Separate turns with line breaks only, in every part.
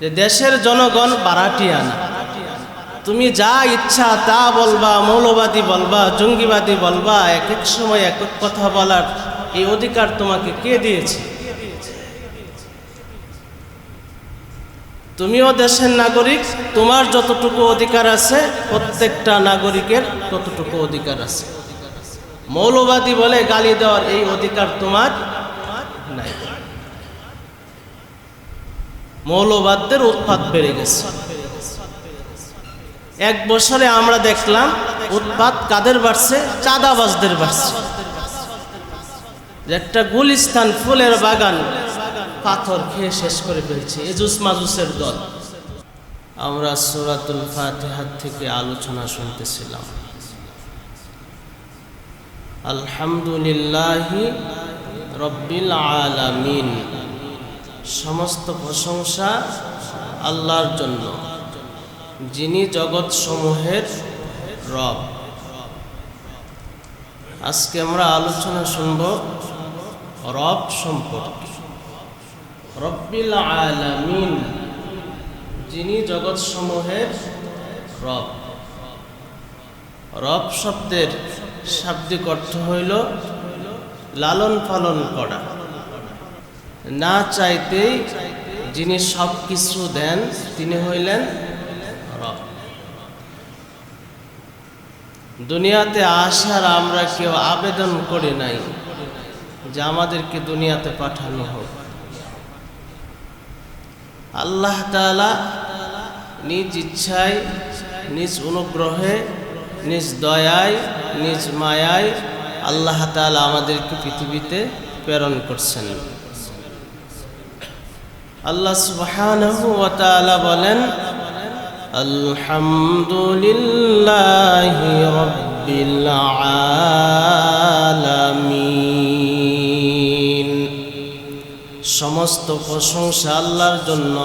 যে দেশের জনগণ বারাটিয়া না, তুমি যা ইচ্ছা তা বলবা, মৌলবাদী বলবা, জঙ্গিবাদী বলবা, এক এক সময় এক এক কথা বলার এই অধিকার তোমাকে কে দিয়েছে? তুমিও দেশের নাগরিক, তোমার যতটুকু অধিকার আছে প্রত্যেকটা নাগরিকের ততটুকু অধিকার আছে। মৌলবাদী বলে গালি দেওয়ার এই অধিকার তোমার নাই। মৌলবাদদের উৎপাত বেড়ে গেছে। এক বছরে আমরা দেখলাম উৎপাত কাদের বাড়ছে? চাঁদাবাজদের বাড়ছে। একটা গুলিস্তান ফুলের বাগান পাথর খেয়ে শেষ করে ফেলছে এজুস মাজুসের দল। আমরা সূরাতুল ফাতিহা থেকে আলোচনা শুনতেছিলাম। আলহামদুলিল্লাহি রব্বিল আলামিন, সমস্ত প্রশংসা আল্লাহর জন্য, যিনি জগৎ সমূহের রব। আজকে আমরা আলোচনা শুনব রব সম্পর্কে। রব্বিল আলামিন, যিনি জগৎ সমূহের রব। রব শব্দের শাব্দিক অর্থ হইল লালন পালন করা। না চাইতেই যিনি সব কিছু দেন তিনি হইলেন রব। দুনিয়াতে আসার আমরা কেউ আবেদন করি নাই যে আমাদেরকে দুনিয়াতে পাঠানো হোক। আল্লাহ তাআলা নিজ ইচ্ছায়, নিজ অনুগ্রহে, নিজ দয়ায়, নিজ মায়ায় আল্লাহ তাআলা আমাদেরকে পৃথিবীতে প্রেরণ করছেন। আল্লাহ সুবহানাহু ওয়া তাআলা বলেন, আলহামদুলিল্লাহি রাব্বিল আলামিন। সমস্ত প্রশংসা আল্লাহর জন্য,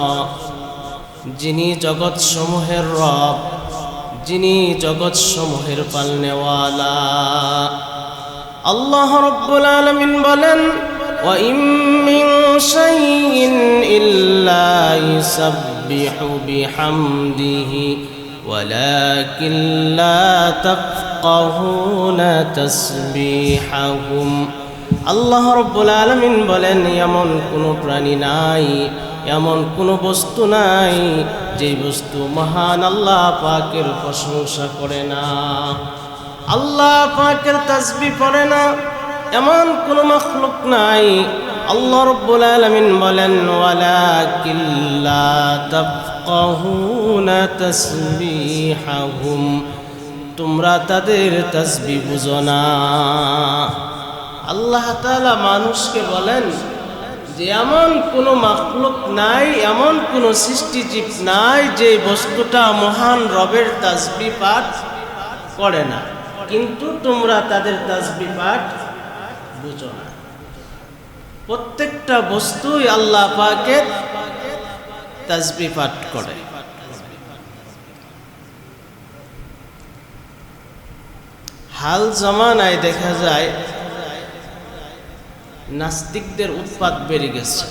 যিনি জগৎ সমূহের রব, যিনি জগৎ সমূহের পালনেওয়ালা। আল্লাহ রাব্বুল আলামিন বলেন, ওয়া ইম মিন শাইইন ইল্লা ইউসাব্বিহু বিহামদিহি ওয়ালাকিন লা তাফকাহুনা তাসবিহাহুম। আল্লাহ রাব্বুল আলামিন বলেন, এমন কোনো প্রাণী নাই, এমন কোনো বস্তু নাই যে বস্তু মহান আল্লাহ পাকের প্রশংসা করে না, আল্লাহ পাকের তাসবিহ পড়ে না, এমন কোনো মাখলুক নাই। আল্লাহ রাব্বুল আলামিন বলেন, ওয়ালাকিন লা তাফকাহুনা তাসবিহাহুম, তোমরা তাদের তাসবিহ বুঝো না। আল্লাহ তাআলা মানুষকে বলেন যে এমন কোনো মাখলুক নাই, এমন কোনো সৃষ্টিজীব নাই যে বস্তুটা মহান রবের তাসবিহ পাঠ করে না, কিন্তু তোমরা তাদের তাসবিহ পাঠ বুঝো না। প্রত্যেকটা বস্তুই আল্লাহ পাকের তাসবিহ পাঠ করে। হাল জামানায় দেখা যায় নাস্তিকদের উৎপাত বেড়ে গেছে।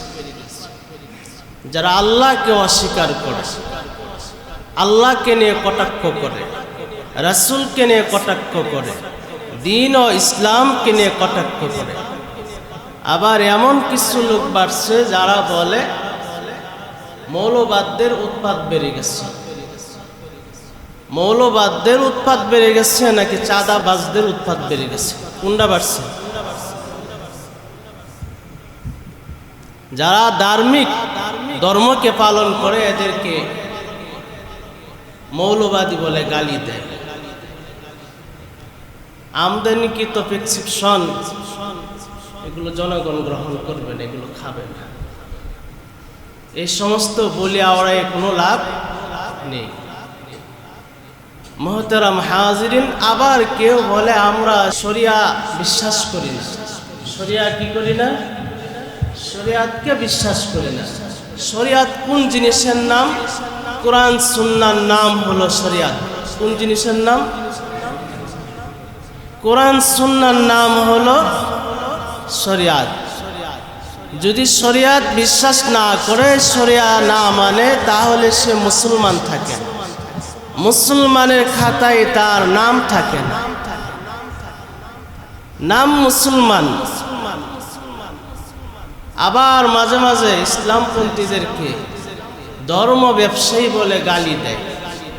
যারা আল্লাহকে অস্বীকার করে, আল্লাহকে নিয়ে কটাক্ষ করে, রাসূলকে নিয়ে কটাক্ষ করে, দ্বীন ও ইসলামকে নিয়ে কটাক্ষ করে। আবার এমন কিছু লোক বাড়ছে যারা বলে মৌলবাদদের উৎপাত বেড়ে গেছে। মৌলবাদদের উৎপাত বেড়ে গেছে নাকি চাঁদাবাজদের উৎপাত বেড়ে গেছে? কোনটা বাড়ছে? যারা ধার্মিক ধর্মকে পালন করে এদেরকে মৌলবাদী বলে গালি দেয়। আমদানিকৃত প্রেসক্রিপশন এগুলো জনগণ গ্রহণ করবে না, এগুলো খাবে না। এই সমস্ত বলি আওড়ায় কোনো লাভ নেই। মুহতারাম হাজিরিন, আবার কেউ বলে আমরা শরিয়া বিশ্বাস করি না। শরিয়া কি করি না? শরিয়াতকে বিশ্বাস করি না। শরিয়াত কোন জিনিসের নাম? কোরআন সুন্নাহর নাম হলো শরিয়াত। কোন জিনিসের নাম? কোরআন সুন্নাহর নাম হলো শরিয়াত। যদি শরিয়াত বিশ্বাস না করে, শরিয়া না মানে, তাহলে সে মুসলমান থাকে না। মুসলমানের খাতায় তার নাম থাকে না, নাম মুসলমান। আবার মাঝে মাঝে ইসলামপন্থীদেরকে ধর্ম ব্যবসায়ী বলে গালি দেয়।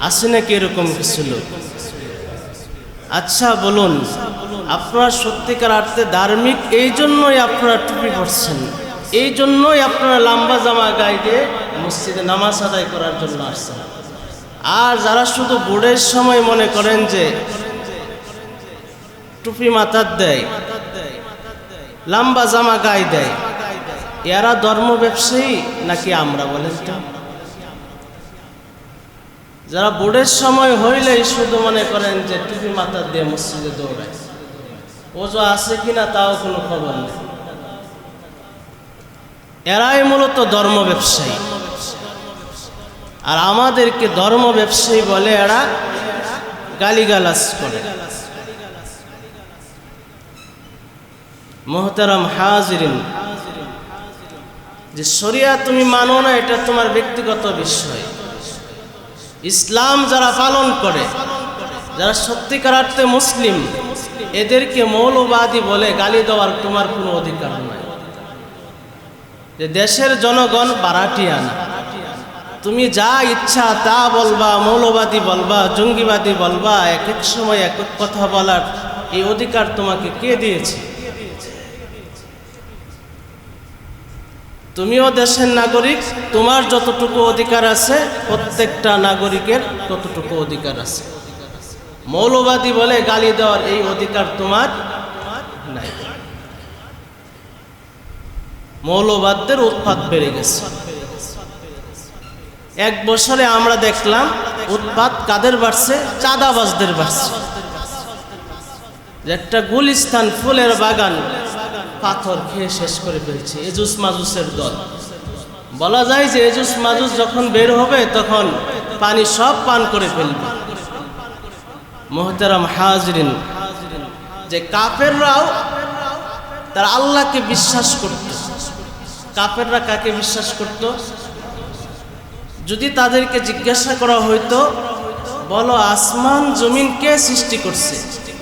আছে নাকি এরকম কিছু লোক? আচ্ছা বলুন, আপনারা সত্যিকার অর্থে ধার্মিক এই জন্যই আপনারা টুপি পরছেন, এই জন্যই আপনারা লম্বা জামা গায়ে দিয়ে মসজিদে নামাজ আদায় করার জন্য আসছেন। আর যারা শুধু ভোরের সময় মনে করেন যে টুপি মাথার দেয়, লম্বা জামা গায়ে দেয়, এরা ধর্ম ব্যবসায়ী নাকি আমরা বলেন তো? যারা ভোরের সময় হইলেই শুধু মনে করেন যে টুপি মাথার দিয়ে মসজিদে দৌড়ায়, ওজো আছে কিনা তাও কোনো খবর নেই, এরাই মূলত ধর্ম ব্যবসায়ী। আর আমাদেরকে ধর্ম ব্যবসায়ী বলে এরা গালিগালাজ করে। মুহতারাম হাজিরিন, যে শরিয়া তুমি মানো না এটা তোমার ব্যক্তিগত বিষয়। ইসলাম যারা পালন করে, যারা সত্যিকার অর্থে মুসলিম, এদেরকে মৌলবাদী বলে গালি দেওয়ার তোমার কোনো অধিকার নাই। যে দেশের জনগণ বারাটিয়া না, তুমি যা ইচ্ছা তা বলবা, মৌলবাদী বলবা, জঙ্গিবাদী বলবা, এক এক সময় এক এক কথা বলার এই অধিকার তোমাকে কে দিয়েছে? তুমিও দেশের নাগরিক, তোমার যতটুকু অধিকার আছে প্রত্যেকটা নাগরিকের ততটুকু অধিকার আছে। মৌলবাদী বলে গালি দেওয়ার এই অধিকার তোমার নাই। মৌলবাদদের উৎপাত বেড়ে গেছে। এক বছরে আমরা দেখলাম উৎপাত কাদের বাড়ছে? চাঁদাবাজদের বাড়ছে। একটা গুলিস্তান ফুলের বাগান পাথর খেয়ে শেষ করে ফেলছে এজুস মাজুসের দল। বলা যায় যে এজুস মাজুস যখন বের হবে তখন পানি সব পান করে ফেলবে। মুহতারাম হাজিরিন, যে কাফেররাও তারা আল্লাহকে বিশ্বাস করত। কাফেররা কাকে বিশ্বাস করত? যদি তাদেরকে জিজ্ঞাসা করা হইতো, বলো আসমান জমিন কে সৃষ্টি করছে,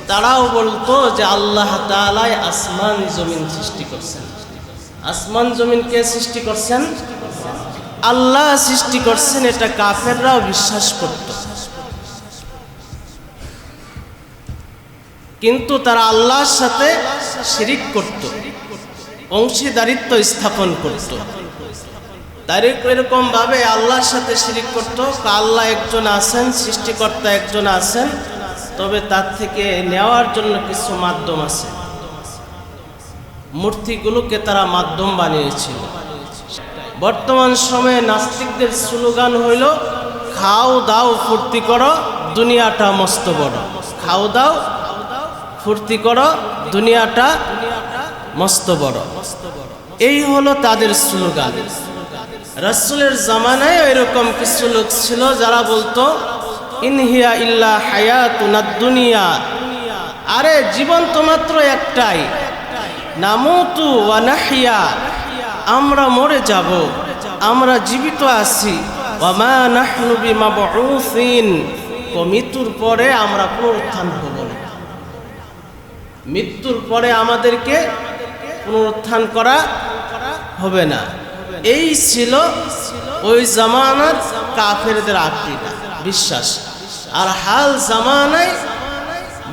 তারাও বলতো যে আল্লাহ তাআলাই আসমান জমিন সৃষ্টি করছেন। আসমান জমিন কে সৃষ্টি করছেন? আল্লাহ সৃষ্টি করছেন, এটা কাফেররাও বিশ্বাস করত। কিন্তু তারা আল্লাহর সাথে শিরিক করত, অংশীদারিত্ব স্থাপন করত। তার এরকম ভাবে আল্লাহর সাথে শিরিক করত। আল্লাহ একজন আছেন, সৃষ্টিকর্তা একজন আছেন, তবে তার থেকে নেওয়ার জন্য কিছু মাধ্যম আছে। মূর্তিগুলোকে তারা মাধ্যম বানিয়েছিল। বর্তমান সময়ে নাস্তিকদের স্লোগান হইল খাও দাও ফুর্তি করো, দুনিয়াটা মস্ত বড়। খাও দাও ফুর্তি করো, দুনিয়াটা মস্ত বড়, এই হলো তাদের স্লোগান। রাসূলের জামানায় এরকম কিছু লোক ছিল যারা বলতো ইনহিয়া ইল্লা হায়াতুনাদ দুনিয়া, আরে জীবন তো মাত্র একটাই, নামুতু ওয়া নাহইয়া, আমরা মরে যাব, আমরা জীবিত আছি, ওয়া মা নাহনু বিমাবউসিন, মৃত্যুর পরে আমরা পুনরুত্থান হব না, মৃত্যুর পরে আমাদেরকে পুনরুত্থান করা হবে না। এই ছিল ওই জামানার কাফেরদের আকীদা, বিশ্বাস। আর হাল জামানায়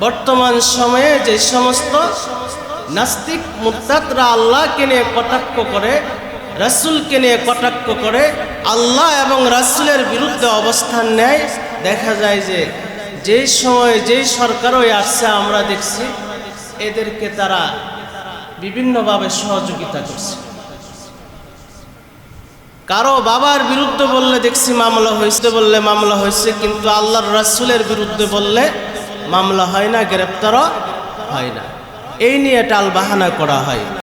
বর্তমান সময়ে যে সমস্ত নাস্তিক মুরতাদরা আল্লাহকে নিয়ে কটাক্ষ করে, রাসূলকে নিয়ে কটাক্ষ করে, আল্লাহ এবং রাসূলের বিরুদ্ধে অবস্থান নেয়, দেখা যায় যে যেই সময় যেই সরকারই আসছে আমরা দেখছি এদেরকে তারা বিভিন্নভাবে সহযোগিতা করছে। কারো বাবার বিরুদ্ধে বললে দেখছি মামলা হয়েছে, বললে মামলা হয়েছে, কিন্তু আল্লাহর রাসূলের বিরুদ্ধে বললে মামলা হয় না, গ্রেপ্তারও হয় না। এই নিয়ে টালবাহানা করা হয়।